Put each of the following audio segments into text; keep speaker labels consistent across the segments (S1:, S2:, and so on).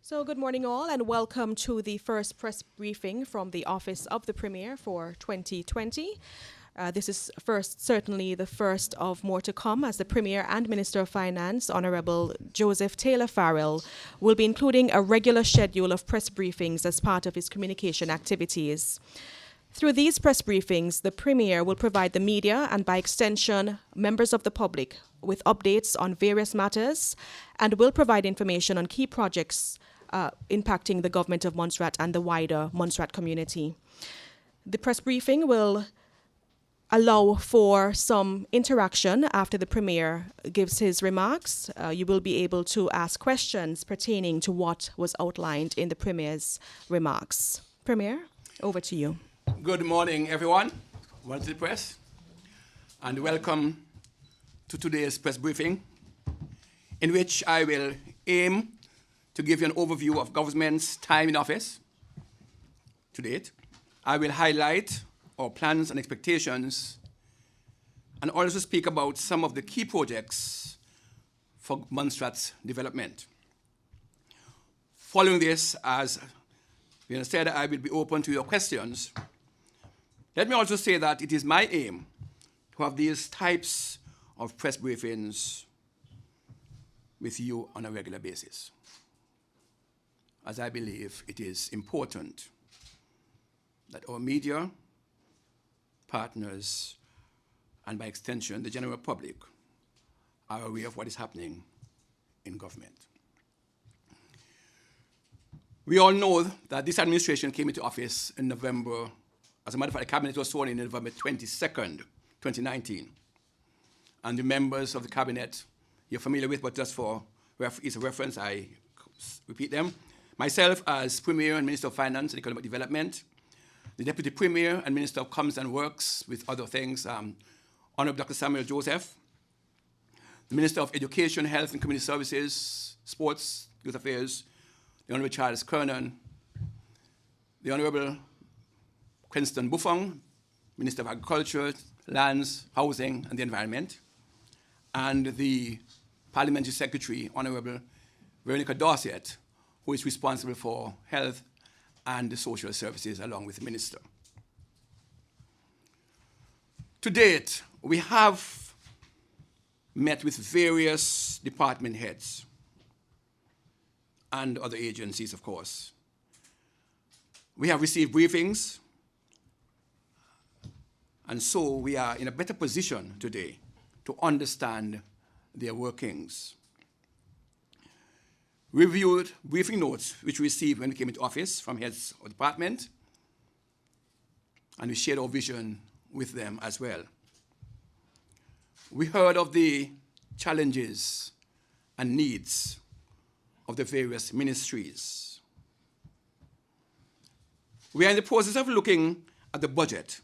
S1: So good morning all and welcome to the first press briefing from the Office of the Premier for 2020. This is certainly the first of more to come, as the Premier and Minister of Finance, Honourable Joseph Taylor-Farrell, will be including a regular schedule of press briefings as part of his communication activities. Through these press briefings, the Premier will provide the media and, by extension, members of the public with updates on various matters and will provide information on key projects impacting the government of Montserrat and the wider Montserrat community. The press briefing will allow for some interaction after the Premier gives his remarks. You will be able to ask questions pertaining to what was outlined in the Premier's remarks. Premier, over to you.
S2: Good morning, everyone. Welcome to the press, and welcome to today's press briefing, in which I will aim to give you an overview of government's time in office to date. I will highlight our plans and expectations, and also speak about some of the key projects for Montserrat's development. Following this, as we said, I will be open to your questions. Let me also say that it is my aim to have these types of press briefings with you on a regular basis, as I believe it is important that our media partners, and by extension, the general public, are aware of what is happening in government. We all know that this administration came into office in November. As a matter of fact, the cabinet was sworn in November 22nd, 2019. And the members of the cabinet you're familiar with, but just for ease of reference, I repeat them. Myself as Premier and Minister of Finance and Economic Development, the Deputy Premier and Minister of Commerce and Works, with other things, Honourable Dr. Samuel Joseph, the Minister of Education, Health and Community Services, Sports, Youth Affairs, the Honourable Charles Kernan, the Honourable Quinston Buffong, Minister of Agriculture, Lands, Housing and the Environment, and the Parliamentary Secretary, Honourable Veronica Dorset, who is responsible for health and the social services, along with the Minister. To date, we have met with various department heads and other agencies, of course. We have received briefings, and so we are in a better position today to understand their workings. We reviewed briefing notes which we received when we came into office from heads of department, and we shared our vision with them as well. We heard of the challenges and needs of the various ministries. We are in the process of looking at the budget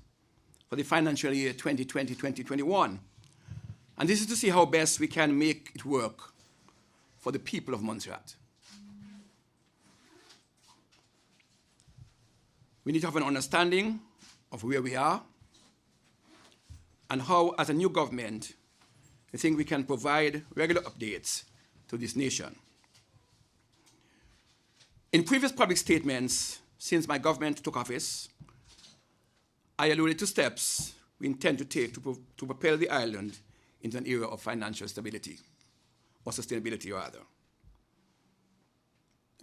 S2: for the financial year 2020-2021, and this is to see how best we can make it work for the people of Montserrat. We need to have an understanding of where we are and how, as a new government, we think we can provide regular updates to this nation. In previous public statements since my government took office, I alluded to steps we intend to take to propel the island into an era of financial stability, or sustainability rather.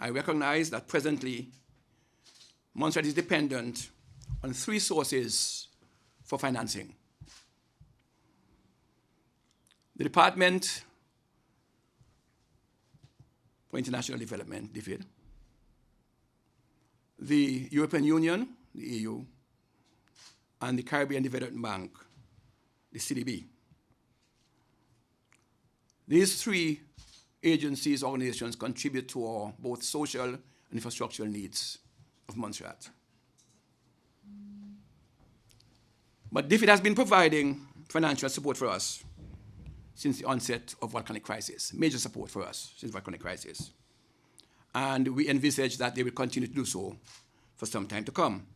S2: I recognize that presently, Montserrat is dependent on three sources for financing: the Department for International Development, DFID, the European Union, the EU, and the Caribbean Development Bank, the CDB. These three agencies, organizations contribute to our both social and infrastructural needs of Montserrat. But DFID has been providing financial support for us since the onset of volcanic crisis, major support for us since volcanic crisis. And we envisage that they will continue to do so for some time to come,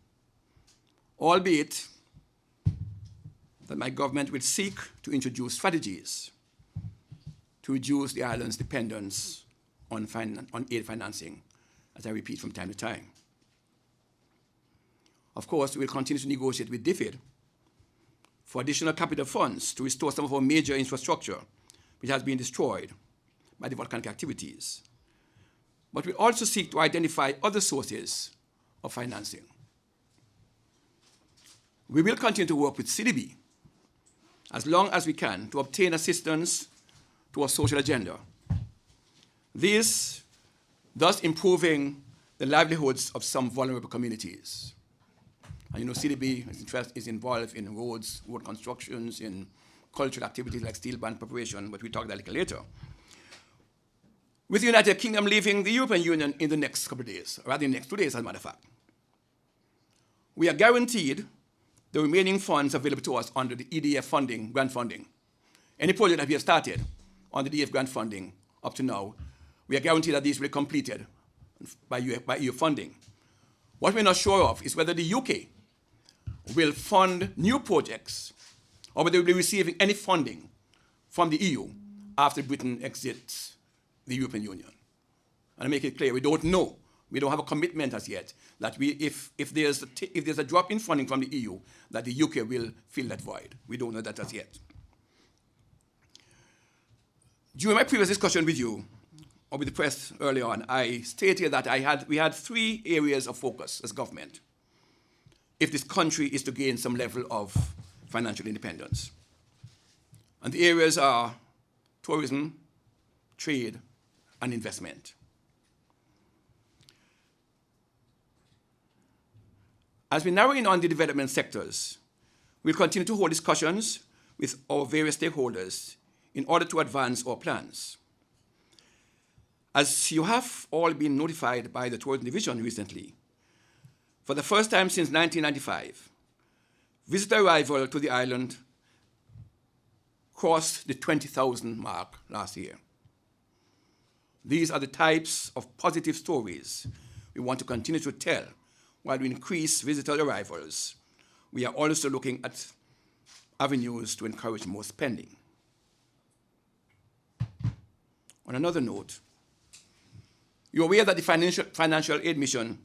S2: albeit that my government will seek to introduce strategies to reduce the island's dependence on aid financing as I repeat from time to time. Of course, we will continue to negotiate with DFID for additional capital funds to restore some of our major infrastructure, which has been destroyed by the volcanic activities. But we also seek to identify other sources of financing. We will continue to work with CDB as long as we can to obtain assistance to our social agenda. This thus improving the livelihoods of some vulnerable communities. And you know, CDB is involved in roads, road constructions, in cultural activities like steel band preparation, but we'll talk that a little later. With the United Kingdom leaving the European Union in the next couple of days, or rather in the next 2 days, as a matter of fact, we are guaranteed the remaining funds available to us under the EDF funding, grant funding. Any project that we have started on the EDF grant funding up to now, we are guaranteed that these will be completed by EU funding. What we're not sure of is whether the UK will fund new projects or whether they will be receiving any funding from the EU after Britain exits the European Union. And to make it clear, we don't know. We don't have a commitment as yet that if there's a drop in funding from the EU, that the UK will fill that void. We don't know that as yet. During my previous discussion with you, or with the press earlier on, I stated that we had 3 areas of focus as government if this country is to gain some level of financial independence. And the areas are tourism, trade, and investment. As we narrow in on the development sectors, we'll continue to hold discussions with our various stakeholders in order to advance our plans. As you have all been notified by the Tourism Division recently, for the first time since 1995, visitor arrival to the island crossed the 20,000 mark last year. These are the types of positive stories we want to continue to tell while we increase visitor arrivals. We are also looking at avenues to encourage more spending. On another note, you're aware that the financial aid mission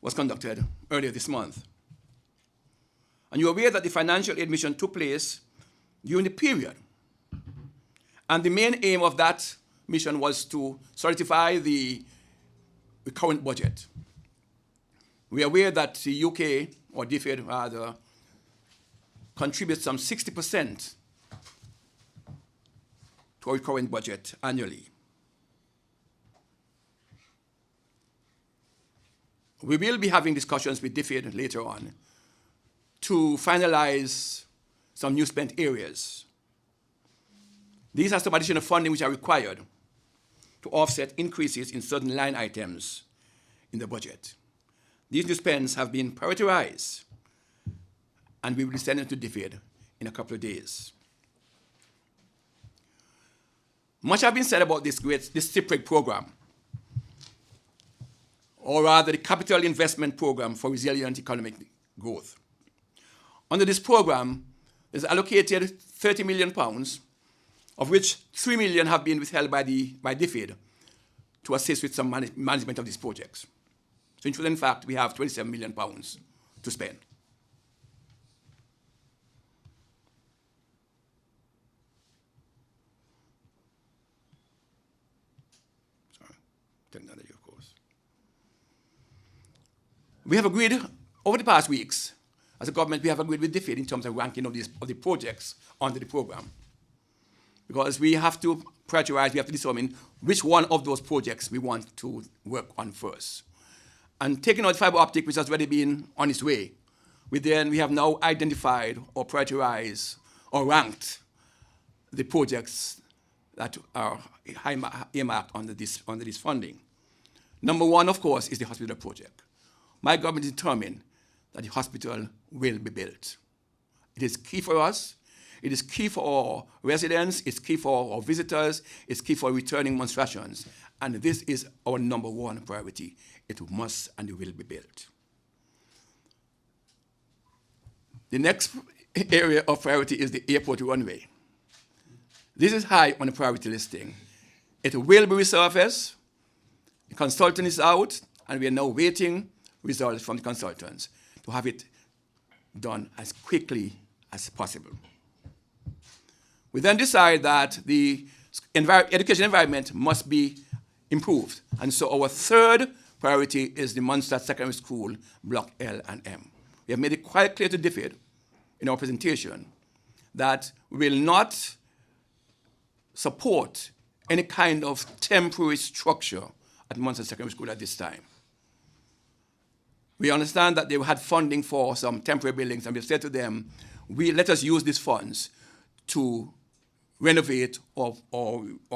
S2: was conducted earlier this month. And you're aware that the financial aid mission took place during the period. And the main aim of that mission was to solidify the current budget. We are aware that the UK, or DFID rather, contributes some 60% to our current budget annually. We will be having discussions with DFID later on to finalize some new spent areas. These are some additional funding which are required to offset increases in certain line items in the budget. These new spends have been prioritized, and we will be sending them to DFID in a couple of days. Much has been said about this CIPREG program, or rather the Capital Investment Program for Resilient Economic Growth. Under this program, there's allocated £30 million, of which £3 million have been withheld by DFID to assist with some management of these projects. So in fact, we have £27 million to spend. Sorry, technology, of course. We have agreed over the past weeks, as a government, we have agreed with DFID in terms of ranking of the projects under the program. Because we have to prioritize, we have to determine which one of those projects we want to work on first. And taking out fiber optic, which has already been on its way, we have now identified or prioritized or ranked the projects that are earmarked under this funding. Number 1, of course, is the hospital project. My government is determined that the hospital will be built. It is key for us. It is key for our residents. It's key for our visitors. It's key for returning monstrations. And this is our number 1 priority. It must and it will be built. The next area of priority is the airport runway. This is high on the priority listing. It will be resurfaced. consultant is out, and we are now waiting results from the consultants to have it done as quickly as possible. We then decide that the education environment must be improved. And so our third priority is the Munster Secondary School, Block L and M. We have made it quite clear to DFID in our presentation that we will not support any kind of temporary structure at Munster Secondary School at this time. We understand that they had funding for some temporary buildings, and we've said to them, let us use these funds to renovate or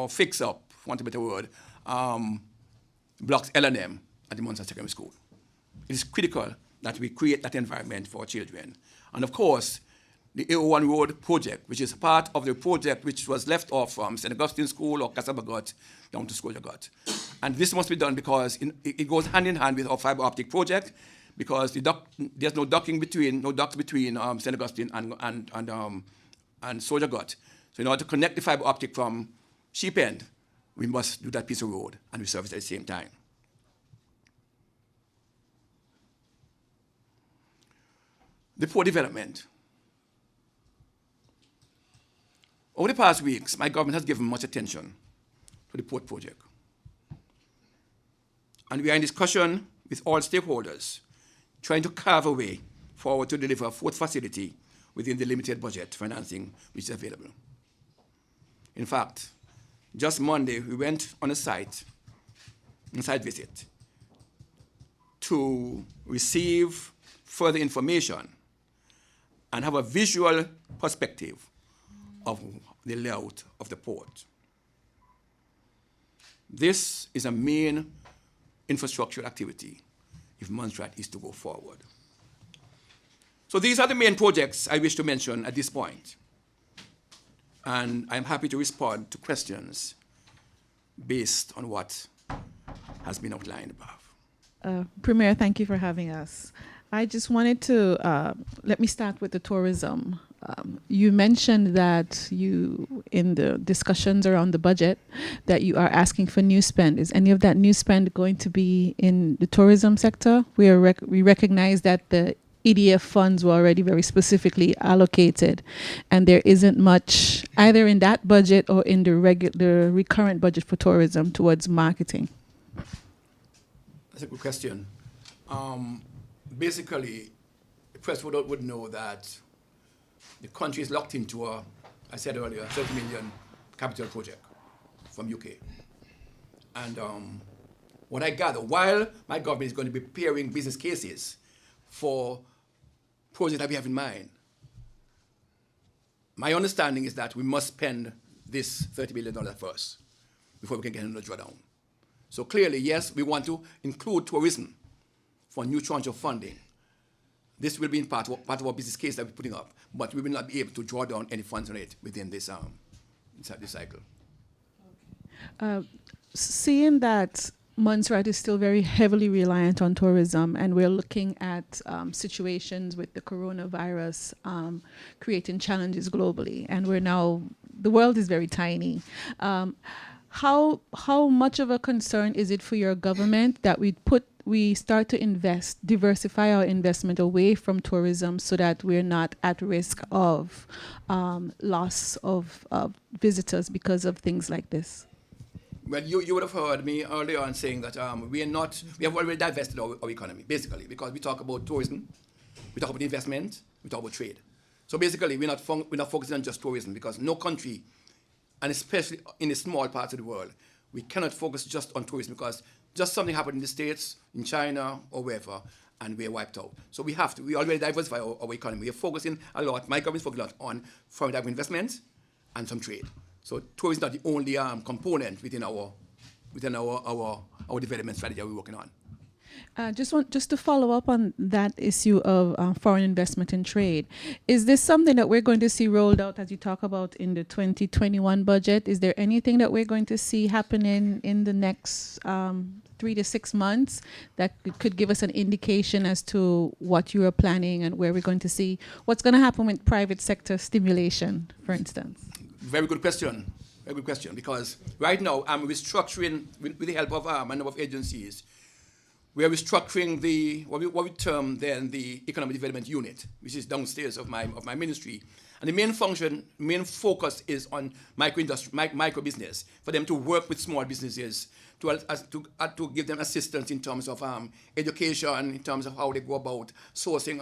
S2: fix up, for want of a better word, blocks L and M at the Munster Secondary School. It is critical that we create that environment for our children. And of course, the A01 Road project, which is part of the project which was left off from St. Augustine School or Casabagot down to Scotiagot. And this must be done because it goes hand in hand with our fiber optic project, because there's no ducts between St. Augustine and Soldier Gut. So in order to connect the fiber optic from Sheep End, we must do that piece of road, and we service at the same time. The port development. Over the past weeks, my government has given much attention to the port project. And we are in discussion with all stakeholders, trying to carve a way forward to deliver a fourth facility within the limited budget financing which is available. In fact, just Monday, we went on a site visit, to receive further information and have a visual perspective of the layout of the port. This is a main infrastructural activity if Montserrat is to go forward. So these are the main projects I wish to mention at this point. And I'm happy to respond to questions based on what has been outlined above.
S3: Premier, thank you for having us. I just wanted to, let me start with the tourism. You mentioned that you, in the discussions around the budget, that you are asking for new spend. Is any of that new spend going to be in the tourism sector? We recognize that the EDF funds were already very specifically allocated, and there isn't much either in that budget or in the recurrent budget for tourism towards marketing.
S2: That's a good question. Basically, the press would know that the country is locked into I said earlier, 30 million capital project from UK. And what I gather, while my government is going to be preparing business cases for projects that we have in mind, my understanding is that we must spend this $30 million first before we can get another drawdown. So clearly, yes, we want to include tourism for a new tranche of funding. This will be in part of our business case that we're putting up, but we will not be able to draw down any funds on it within this cycle.
S3: Seeing that Montserrat is still very heavily reliant on tourism, and we're looking at situations with the coronavirus creating challenges globally, and the world is very tiny. How much of a concern is it for your government that we start to diversify our investment away from tourism so that we're not at risk of loss of visitors because of things like this?
S2: Well, you would have heard me earlier on saying that we have already divested our economy, basically, because we talk about tourism, we talk about investment, we talk about trade. So basically, we're not focusing on just tourism, because no country, and especially in the small parts of the world, we cannot focus just on tourism, because just something happened in the States, in China, or wherever, and we're wiped out. So we already diversify our economy. We're focusing a lot, my government is focusing a lot on foreign direct investment and some trade. So tourism is not the only component within our development strategy that we're working on.
S3: Just to follow up on that issue of foreign investment and trade, is this something that we're going to see rolled out as you talk about in the 2021 budget? Is there anything that we're going to see happening in the next 3 to 6 months that could give us an indication as to what you are planning and where we're going to see what's going to happen with private sector stimulation, for instance?
S2: Very good question. A good question, because right now I'm restructuring, with the help of a number of agencies, we are restructuring what we term then the Economic Development Unit, which is downstairs of my ministry. And the main focus is on micro business, for them to work with small businesses, to give them assistance in terms of education, in terms of how they go about sourcing,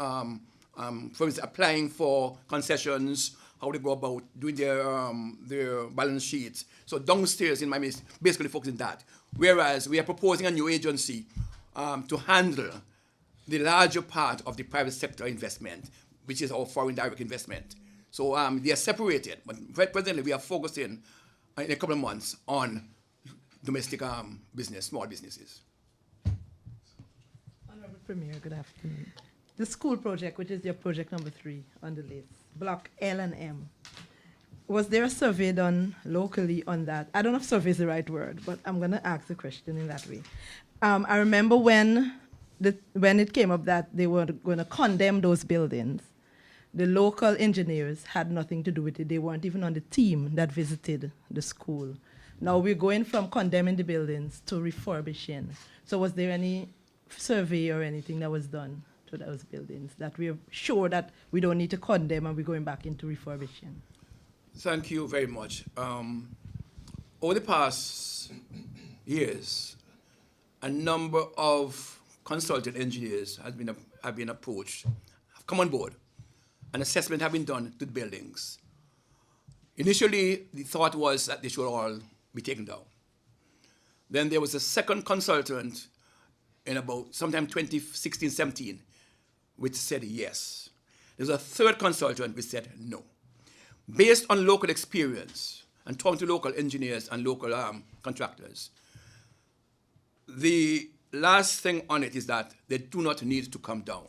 S2: for instance, applying for concessions, how they go about doing their balance sheets. So downstairs in my ministry, basically focusing that. Whereas we are proposing a new agency to handle the larger part of the private sector investment, which is our foreign direct investment. So they are separated, but presently we are focusing in a couple of months on domestic business, small businesses.
S4: Honourable Premier, good afternoon. The school project, which is your project number 3 on the list, Block L and M. Was there a survey done locally on that? I don't know if survey is the right word, but I'm going to ask the question in that way. I remember when it came up that they were going to condemn those buildings, the local engineers had nothing to do with it. They weren't even on the team that visited the school. Now we're going from condemning the buildings to refurbishing. So was there any survey or anything that was done to those buildings that we're sure that we don't need to condemn and we're going back into refurbishing?
S2: Thank you very much. Over the past years, a number of consultant engineers have been approached, have come on board. An assessment have been done to the buildings. Initially, the thought was that they should all be taken down. Then there was a second consultant in about sometime 2016-17, which said yes. There's a third consultant which said no. Based on local experience and talking to local engineers and local contractors, the last thing on it is that they do not need to come down.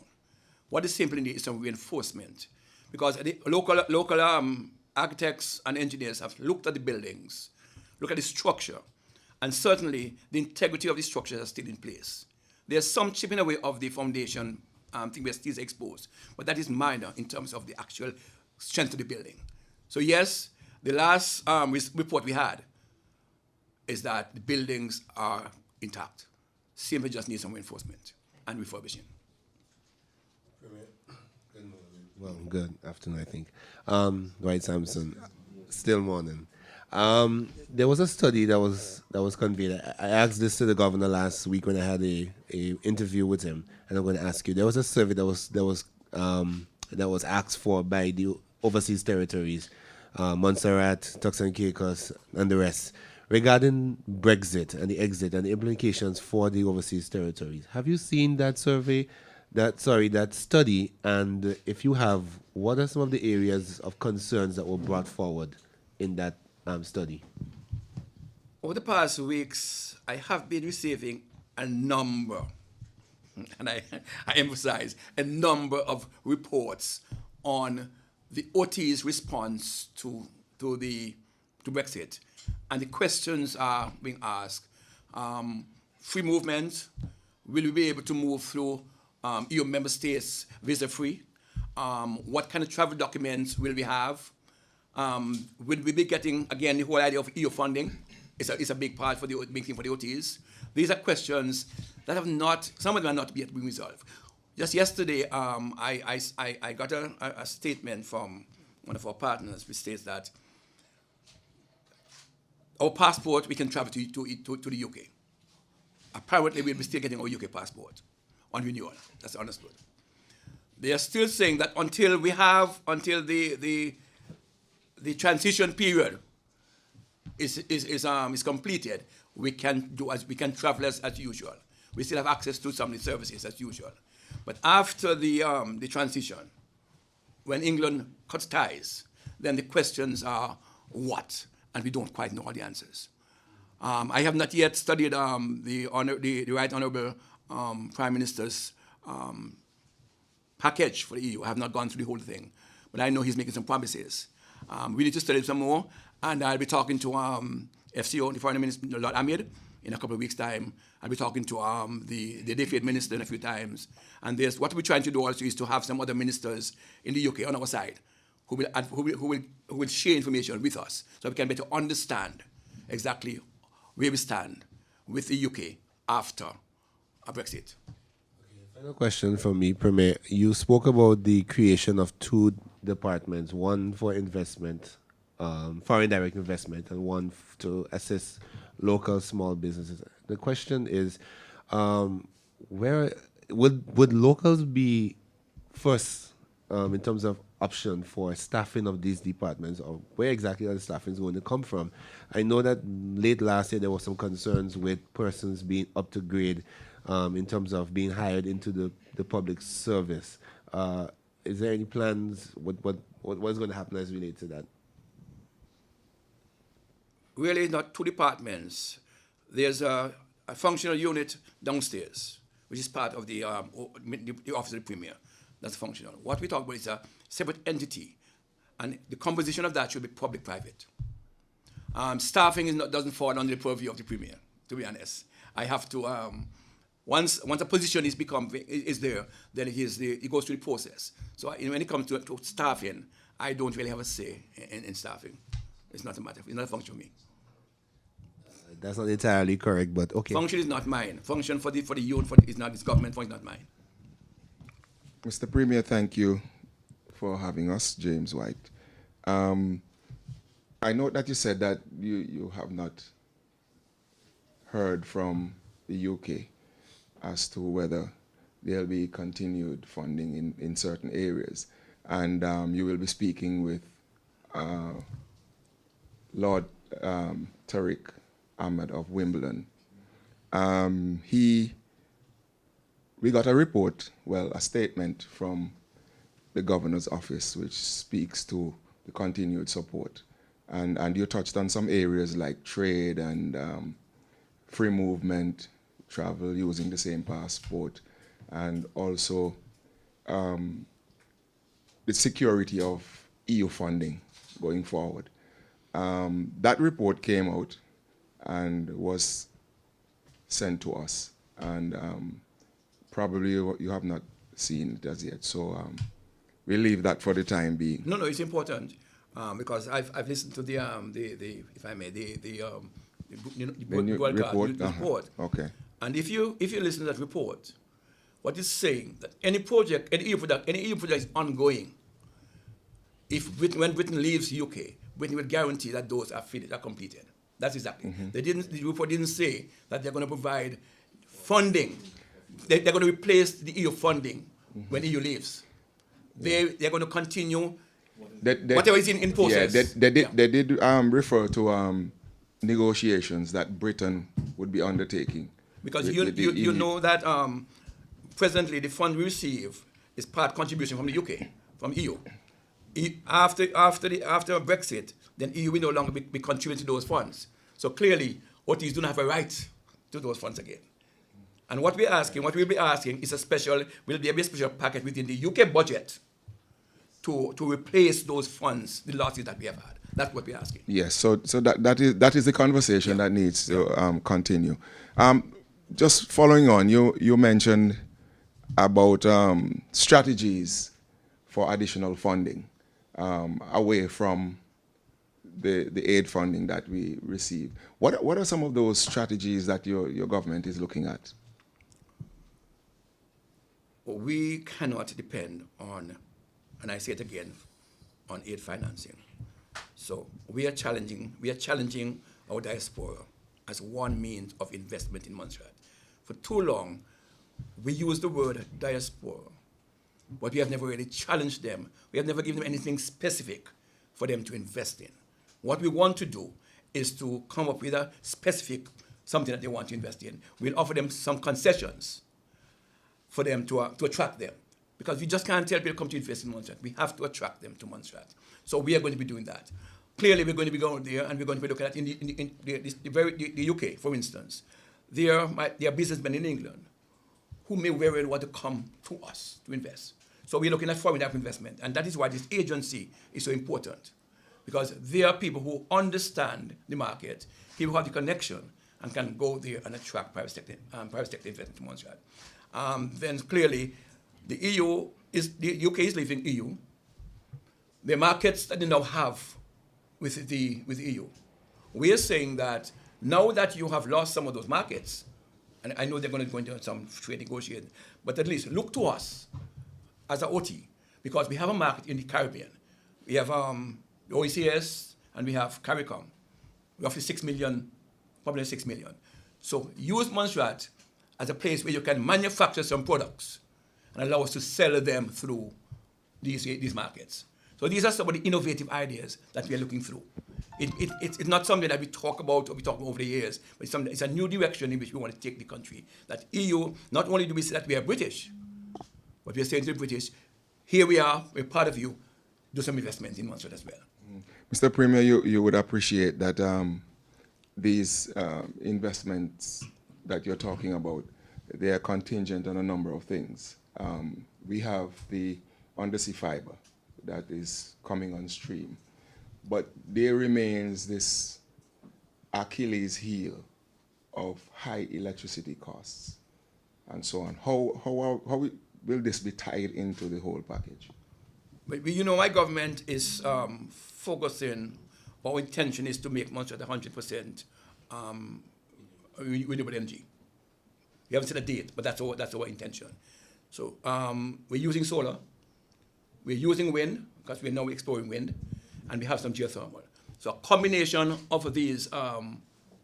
S2: What they simply need is some reinforcement, because the local architects and engineers have looked at the buildings, looked at the structure, and certainly the integrity of the structures are still in place. There's some chipping away of the foundation thing where still exposed, but that is minor in terms of the actual strength of the building. So yes, the last report we had is that the buildings are intact. Simply just need some reinforcement and refurbishing.
S5: Well, good afternoon, I think. Dwight Sampson, still morning. There was a study that was conveyed. I asked this to the governor last week when I had a interview with him, and I'm going to ask you. There was a survey that was asked for by the overseas territories, Montserrat, Turks and Caicos, and the rest, regarding Brexit and the exit and the implications for the overseas territories. Have you seen that survey? That study, and if you have, what are some of the areas of concerns that were brought forward in that study?
S2: Over the past weeks, I have been receiving a number, and I emphasize, a number of reports on the OT's response to Brexit. And the questions are being asked. Free movement, will we be able to move through EU member states visa-free? What kind of travel documents will we have? Will we be getting, again, the whole idea of EU funding? It's a big part for the big thing for the OTs. These are questions that have not, some of them are not yet being resolved. Just yesterday, I got a statement from one of our partners which states that our passport, we can travel to the UK. Apparently, we'll be still getting our UK passport on renewal. That's understood. They are still saying that until the transition period is completed, we can travel as usual. We still have access to some of the services as usual. But after the transition, when England cuts ties, then the questions are what, and we don't quite know all the answers. I have not yet studied the Right Honourable Prime Minister's package for the EU. I have not gone through the whole thing, but I know he's making some promises. We need to study some more, and I'll be talking to FCO, the Foreign Minister, Lord Ahmed, in a couple of weeks' time. I'll be talking to the Defeat Minister in a few times. And what we're trying to do also is to have some other ministers in the UK on our side who will share information with us so we can better understand exactly where we stand with the UK after a Brexit.
S5: Final question from me, Premier. You spoke about the creation of 2 departments, one for investment, foreign direct investment, and one to assist local small businesses. The question is, where would locals be first in terms of option for staffing of these departments, or where exactly are the staffing going to come from? I know that late last year there were some concerns with persons being up to grade in terms of being hired into the public service. Is there any plans? What's going to happen as related to that?
S2: Really, not 2 departments. There's a functional unit downstairs, which is part of the Office of the Premier. That's functional. What we talk about is a separate entity, and the composition of that should be public-private. Staffing doesn't fall under the purview of the Premier, to be honest. I have to, once a position is there, then it goes through the process. So when it comes to staffing, I don't really have a say in staffing. It's not a matter. It's not a function of me.
S5: That's not entirely correct, but okay.
S2: Function is not mine. Function for the youth is not this government. Function is not mine.
S6: Mr. Premier, thank you for having us, James White. I note that you said that you have not heard from the UK as to whether there'll be continued funding in certain areas. And you will be speaking with Lord Tariq Ahmed of Wimbledon. We got a report, a statement from the governor's office, which speaks to the continued support. And you touched on some areas like trade and free movement, travel using the same passport, and also the security of EU funding going forward. That report came out and was sent to us, and probably you have not seen it as yet. So we'll leave that for the time being.
S2: No, it's important because I've listened to the if I may, the report.
S6: Okay.
S2: And if you listen to that report, what it's saying that any project, any EU project is ongoing. When Britain leaves UK, Britain will guarantee that those are finished, are completed. That's exactly. Mm-hmm. The report didn't say that they're going to provide funding. They're going to replace the EU funding when EU leaves. They're going to continue whatever is in process.
S6: Yeah, they did refer to negotiations that Britain would be undertaking.
S2: Because you know that presently the fund we receive is part contribution from the UK, from EU. After Brexit, then EU will no longer be contributing to those funds. So clearly, OTs do not have a right to those funds again. And what we'll be asking is will be a special package within the UK budget to replace those funds, the losses that we have had. That's what we're asking.
S6: Yes, so that is the conversation that needs to continue. Just following on, you mentioned about strategies for additional funding away from the aid funding that we receive. What are some of those strategies that your government is looking at?
S2: We cannot depend on, and I say it again, on aid financing. So we are challenging our diaspora as one means of investment in Montserrat. For too long, we use the word diaspora, but we have never really challenged them. We have never given them anything specific for them to invest in. What we want to do is to come up with a specific something that they want to invest in. We'll offer them some concessions for them to attract them. Because we just can't tell people to come to invest in Montserrat. We have to attract them to Montserrat. So we are going to be doing that. Clearly, we're going to be going there and we're going to be looking at the UK, for instance. There are businessmen in England who may very well want to come to us to invest. So we're looking at foreign direct investment. And that is why this agency is so important. Because there are people who understand the market, people who have the connection, and can go there and attract private sector investment to Montserrat. Then clearly, the UK is leaving EU. the markets that they now have with the EU. We are saying that now that you have lost some of those markets, and I know they're going to go into some trade negotiation, but at least look to us as an OT, because we have a market in the Caribbean. We have the OECS and we have CARICOM, roughly 6 million, probably 6 million. So use Montserrat as a place where you can manufacture some products and allow us to sell them through these markets. So these are some of the innovative ideas that we are looking through. It's not something that we talk about or we talk about over the years, but it's a new direction in which we want to take the country. That EU, not only do we say that we are British, but we are saying to the British, here we are, we're part of you, do some investment in Montserrat as well.
S6: Mr. Premier, you would appreciate that these investments that you're talking about, they are contingent on a number of things. We have the undersea fiber that is coming on stream, but there remains this Achilles heel of high electricity costs and so on. How will this be tied into the whole package?
S2: But you know, my government is focusing, our intention is to make Montserrat 100% renewable energy. We haven't set a date, but that's our intention. So we're using solar, we're using wind, because we're now exploring wind, and we have some geothermal. So a combination of these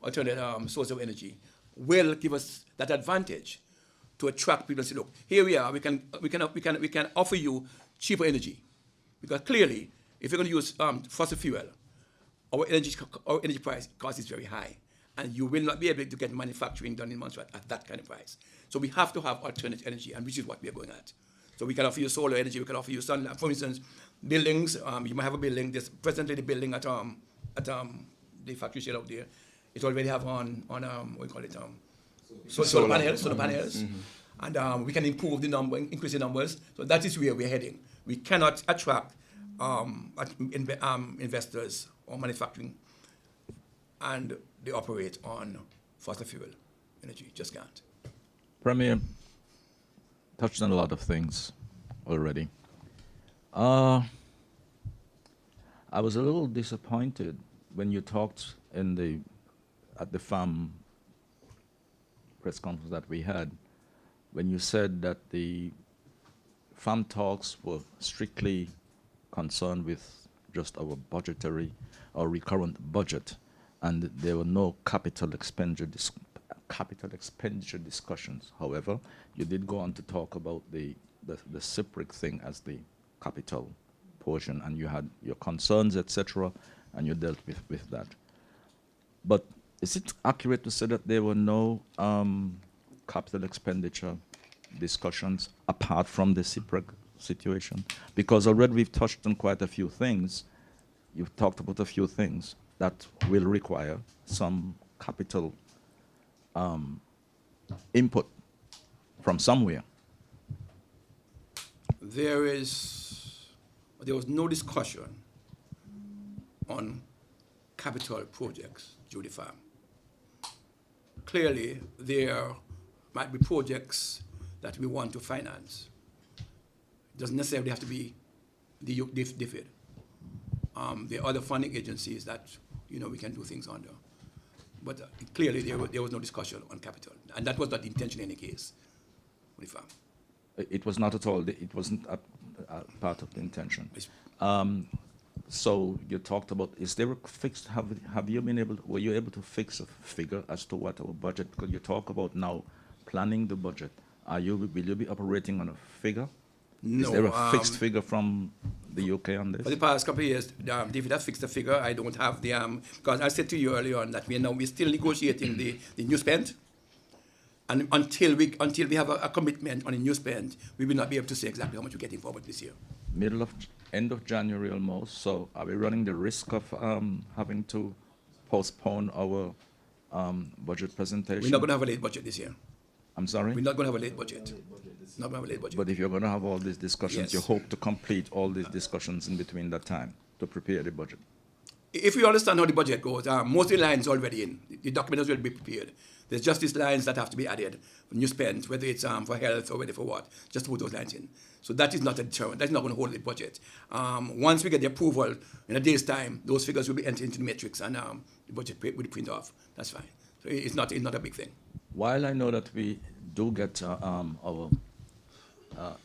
S2: alternate sources of energy will give us that advantage to attract people and say, look, here we are, we can offer you cheaper energy. Because clearly, if you're going to use fossil fuel, our energy price cost is very high, and you will not be able to get manufacturing done in Montserrat at that kind of price. So we have to have alternate energy, and which is what we are going at. So we can offer you solar energy, we can offer you sun. For instance, buildings. You might have a building. There's presently the building at the factory shed out there. It already have on what we call it solar panels. Mm-hmm. And we can improve the number, increase the numbers. So that is where we're heading. We cannot attract investors or manufacturing, and they operate on fossil fuel energy. Just can't.
S7: Premier touched on a lot of things already. I was a little disappointed when you talked at the FAM press conference that we had, when you said that the FAM talks were strictly concerned with just our budgetary or recurrent budget, and there were no capital expenditure discussions. However, you did go on to talk about the CIPRIC thing as the capital portion, and you had your concerns, etc., and you dealt with that. But is it accurate to say that there were no capital expenditure discussions apart from the CIPRIC situation? Because already we've touched on quite a few things. You've talked about a few things that will require some capital input from somewhere.
S2: There was no discussion on capital projects due to FAM. Clearly, there might be projects that we want to finance. It doesn't necessarily have to be the DFID. There are other funding agencies that we can do things under. But clearly, there was no discussion on capital, and that was not the intention in any case with FAM.
S7: It was not at all. It wasn't a part of the intention. So you talked about, is there a fixed, were you able to fix a figure as to what our budget, because you talk about now planning the budget. Will you be operating on a figure?
S2: No.
S7: Is there a fixed figure from the UK on this?
S2: For the past couple of years, David has fixed the figure. I don't have the, because I said to you earlier on that we're still negotiating the new spend. And until we have a commitment on a new spend, we will not be able to say exactly how much we're getting forward this year.
S7: End of January almost. So are we running the risk of having to postpone our budget presentation?
S2: We're not going to have a late budget this year.
S7: I'm sorry?
S2: We're not going to have a late budget. Not going to have a late budget.
S7: But if you're going to have all these discussions,
S2: Yes.
S7: you hope to complete all these discussions in between that time to prepare the budget.
S2: if you understand how the budget goes, most of the lines already in. The documents will be prepared. There's just these lines that have to be added when you spend, whether it's for health or whether for what, just to put those lines in. So that is not a deterrent. That's not going to hold the budget. Once we get the approval in a day's time, those figures will be entered into the matrix and the budget will be printed off. That's fine. So it's not a big thing.
S7: While I know that we do get our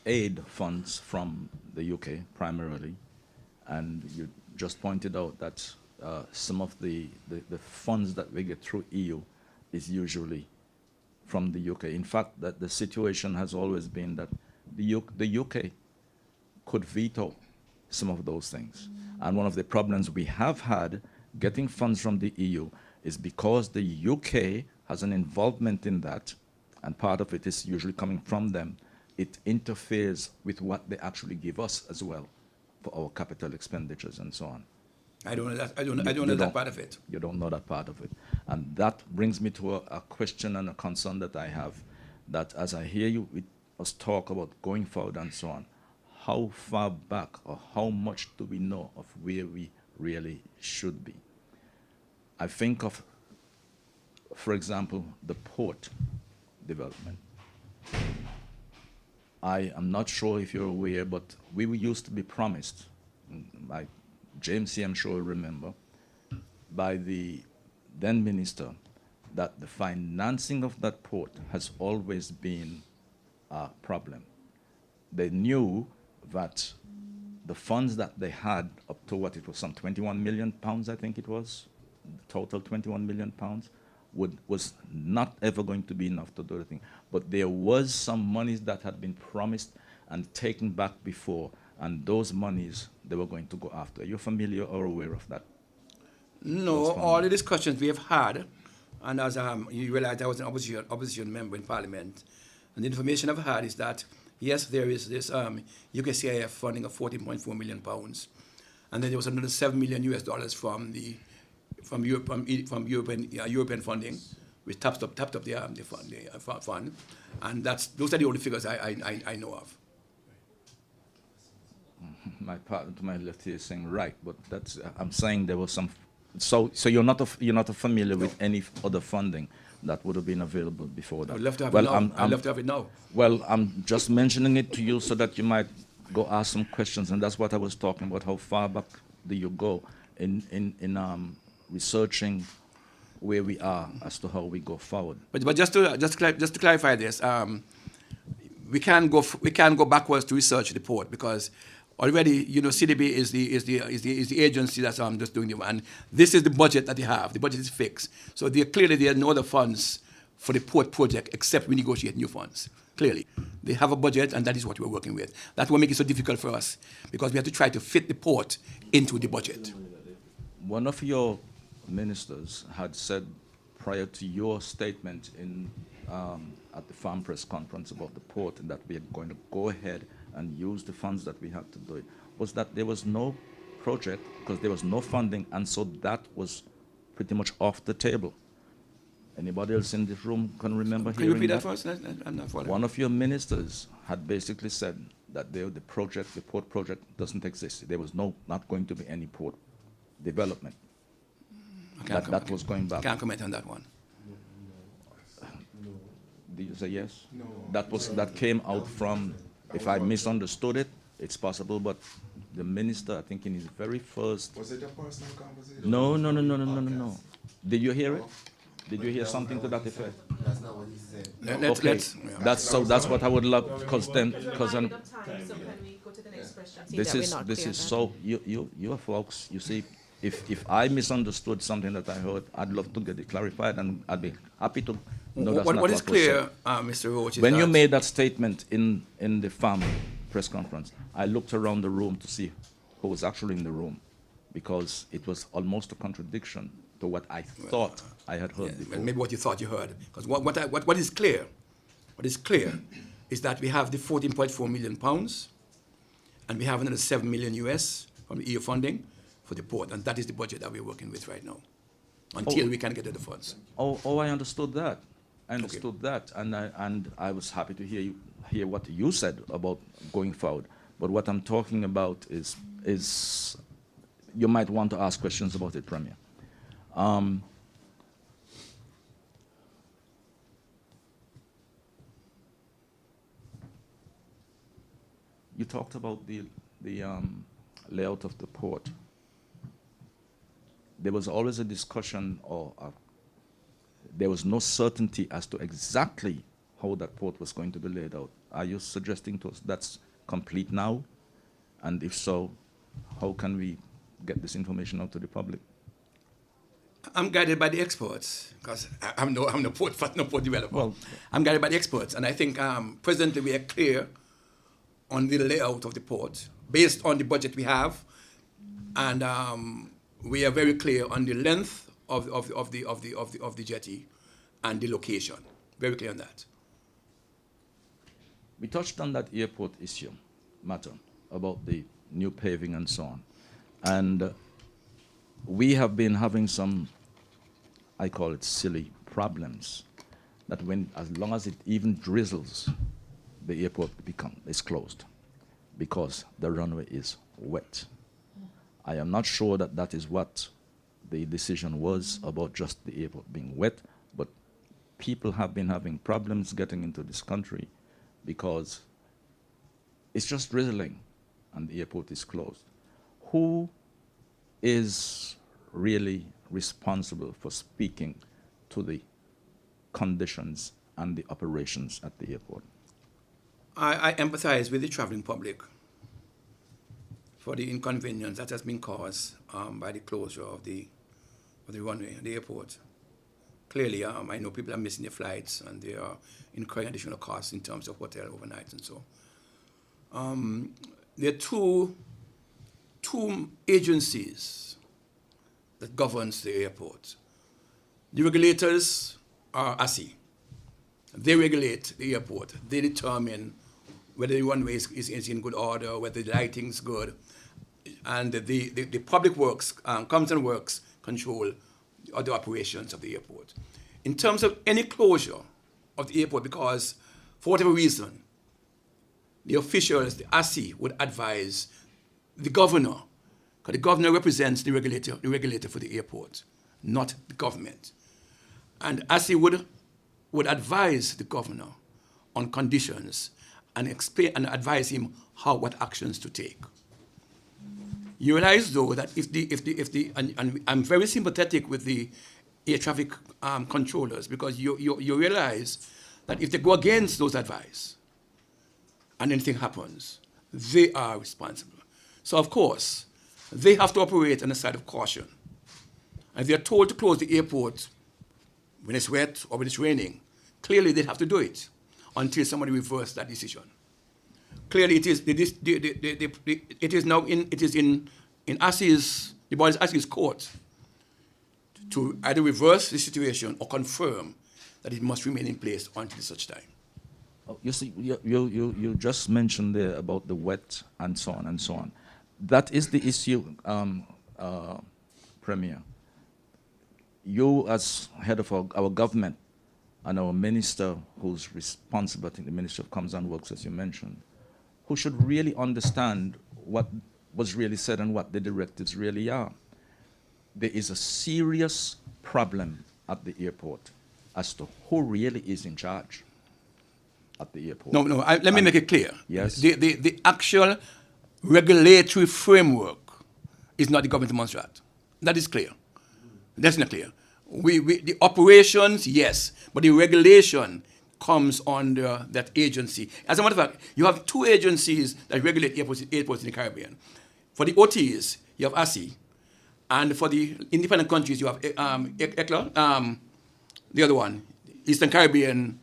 S7: aid funds from the UK primarily, and you just pointed out that some of the funds that we get through EU is usually from the UK. In fact, that the situation has always been that the UK could veto some of those things. And one of the problems we have had getting funds from the EU is because the UK has an involvement in that, and part of it is usually coming from them, it interferes with what they actually give us as well for our capital expenditures and so on.
S2: I don't know that. I don't know that part of it.
S7: You don't know that part of it. And that brings me to a question and a concern that I have, that as I hear you with us talk about going forward and so on, how far back or how much do we know of where we really should be? I think of, for example, the port development. I am not sure if you're aware, but we used to be promised, like James C. I'm sure will remember, by the then minister, that the financing of that port has always been a problem. They knew that the funds that they had up to what it was, some 21 million pounds, I think it was, total 21 million pounds, was not ever going to be enough to do the thing. But there was some monies that had been promised and taken back before, and those monies they were going to go after. Are you familiar or aware of that?
S2: No, all the discussions we have had, and as you realize I was an opposition member in Parliament, and the information I've had is that, yes, there is this UKCIF funding of 14.4 million pounds, and then there was another $7 million US from European funding, which tapped up the fund, and those are the only figures I know of.
S7: My partner to my left here is saying right, but that's I'm saying there was some. So you're not familiar with any other funding that would have been available before that.
S2: I'd love to have it now. I'd love to have it now.
S7: Well, I'm just mentioning it to you so that you might go ask some questions, and that's what I was talking about. How far back do you go in researching where we are as to how we go forward?
S2: But just to clarify this, we can't go backwards to research the port because already, CDB is the agency that's just doing the, and this is the budget that they have. The budget is fixed, so there are no other funds for the port project except we negotiate new funds. Clearly, they have a budget, and that is what we're working with. That's what makes it so difficult for us because we have to try to fit the port into the budget.
S7: One of your ministers had said prior to your statement at the farm press conference about the port that we are going to go ahead and use the funds that we have to do it, was that there was no project because there was no funding, and so that was pretty much off the table. Anybody else in this room can remember
S2: Can you
S7: hearing
S2: repeat that for us? I'm not following.
S7: One of your ministers had basically said that the port project doesn't exist. There was not going to be any port development. That was going back.
S2: Can't comment on that one.
S7: Did you say yes? No. That came out from. If I misunderstood it, it's possible, but the minister, I think in his very first...
S6: Was it a personal conversation?
S7: No. Did you hear it? Did you hear something to that effect?
S5: That's not what he said.
S7: Okay, that's what I would love, because
S1: So can we go to the next question?
S7: this is so, you folks, you see, if I misunderstood something that I heard, I'd love to get it clarified, and I'd be happy to know that's not
S2: what is
S7: was
S2: clear,
S7: said.
S2: Mr. Roach, is
S7: When you
S2: that
S7: made that statement in the farm press conference, I looked around the room to see who was actually in the room, because it was almost a contradiction to what I thought I had heard before.
S2: maybe what you thought you heard. Because what is clear is that we have the 14.4 million pounds, and we have another 7 million US from the EU funding for the port, and that is the budget that we're working with right now, until we can get to the funds.
S7: Oh, I understood that. And I was happy to hear what you said about going forward. But what I'm talking about is you might want to ask questions about it, Premier. You talked about the layout of the port. There was always a discussion, or there was no certainty as to exactly how that port was going to be laid out. Are you suggesting to us that's complete now? And if so, how can we get this information out to the public?
S2: I'm guided by the experts, because I'm no port developer.
S7: Well,
S2: I'm guided by the experts, and I think presently we are clear on the layout of the port based on the budget we have, and we are very clear on the length of the jetty and the location. Very clear on that.
S7: we touched on that airport matter about the new paving and so on. And we have been having some, I call it silly problems, that as long as it even drizzles, the airport is closed because the runway is wet. I am not sure that that is what the decision was about, just the airport being wet, but people have been having problems getting into this country because it's just drizzling and the airport is closed. Who is really responsible for speaking to the conditions and the operations at the airport?
S2: I empathize with the traveling public for the inconvenience that has been caused by the closure of the runway, the airport. Clearly, I know people are missing their flights and they are incurring additional costs in terms of hotel overnights and so. There are two agencies that governs the airport. The regulators are ASI. They regulate the airport. They determine whether the runway is in good order, whether the lighting is good, and the public works, comes and works, control the operations of the airport. In terms of any closure of the airport, because for whatever reason, the officials, the ASI, would advise the governor, because the governor represents the regulator for the airport, not the government. And ASI would advise the governor on conditions and explain and advise him what actions to take. You realize, though, that and I'm very sympathetic with the air traffic controllers, because you realize that if they go against those advice and anything happens, they are responsible. So, of course, they have to operate on the side of caution. And if they're told to close the airport when it's wet or when it's raining, clearly they have to do it until somebody reverses that decision. Clearly, it is now in ASI's, the body's ASI's court to either reverse the situation or confirm that it must remain in place until such time.
S7: Oh, you see, you just mentioned there about the wet and so on and so on. That is the issue, Premier. You, as head of our government, and our minister who's responsible, I think the Minister of Commons and Works, as you mentioned, who should really understand what was really said and what the directives really are. There is a serious problem at the airport as to who really is in charge at the airport.
S2: No, let me make it clear.
S7: Yes.
S2: The actual regulatory framework is not the government of Montserrat. That is clear. That's not clear. The operations, yes, but the regulation comes under that agency. As a matter of fact, you have two agencies that regulate airports in the Caribbean. For the OTs, you have ASI, and for the independent countries, you have ECLA, the other one, Eastern Caribbean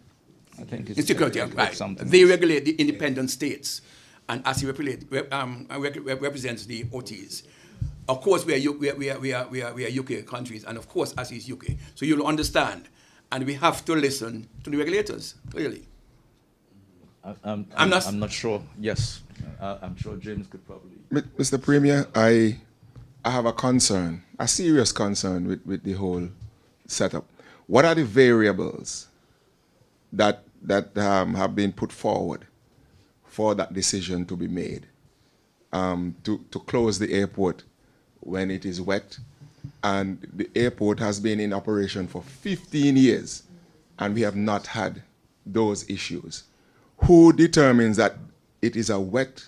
S7: I think
S2: Security, right. They regulate the independent states, and ASI represents the OTs. Of course, we are UK countries, and of course, ASI is UK. So you'll understand, and we have to listen to the regulators, clearly.
S7: I'm not sure. Yes, I'm sure James could probably.
S6: Mr. Premier, I have a concern, a serious concern with the whole setup. What are the variables that have been put forward for that decision to be made to close the airport when it is wet. And the airport has been in operation for 15 years, and we have not had those issues. Who determines that it is a wet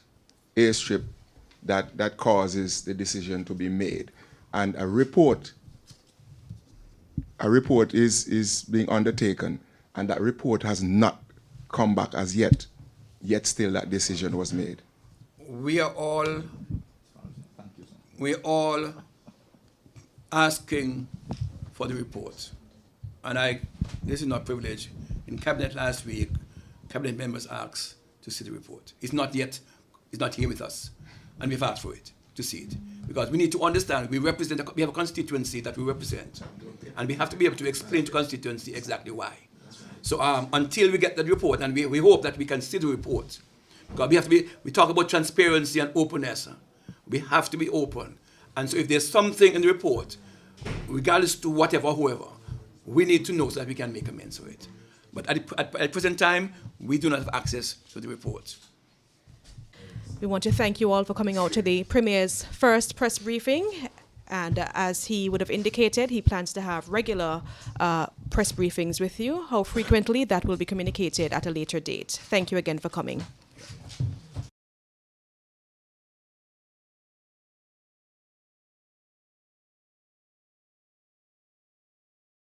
S6: airstrip that causes the decision to be made? And a report is being undertaken, and that report has not come back as yet. Yet still that decision was made.
S2: We're all asking for the report. And this is not privilege. In Cabinet last week, Cabinet members asked to see the report. It's not here with us. And we've asked for it, to see it. Because we need to understand, we have a constituency that we represent. And we have to be able to explain to constituency exactly why. So until we get that report, and we hope that we can see the report, because we talk about transparency and openness. We have to be open. And so if there's something in the report, regardless to whoever, we need to know so that we can make amends for it. But at the present time, we do not have access to the report.
S1: We want to thank you all for coming out to the Premier's first press briefing. And as he would have indicated, he plans to have regular press briefings with you. How frequently, that will be communicated at a later date. Thank you again for coming.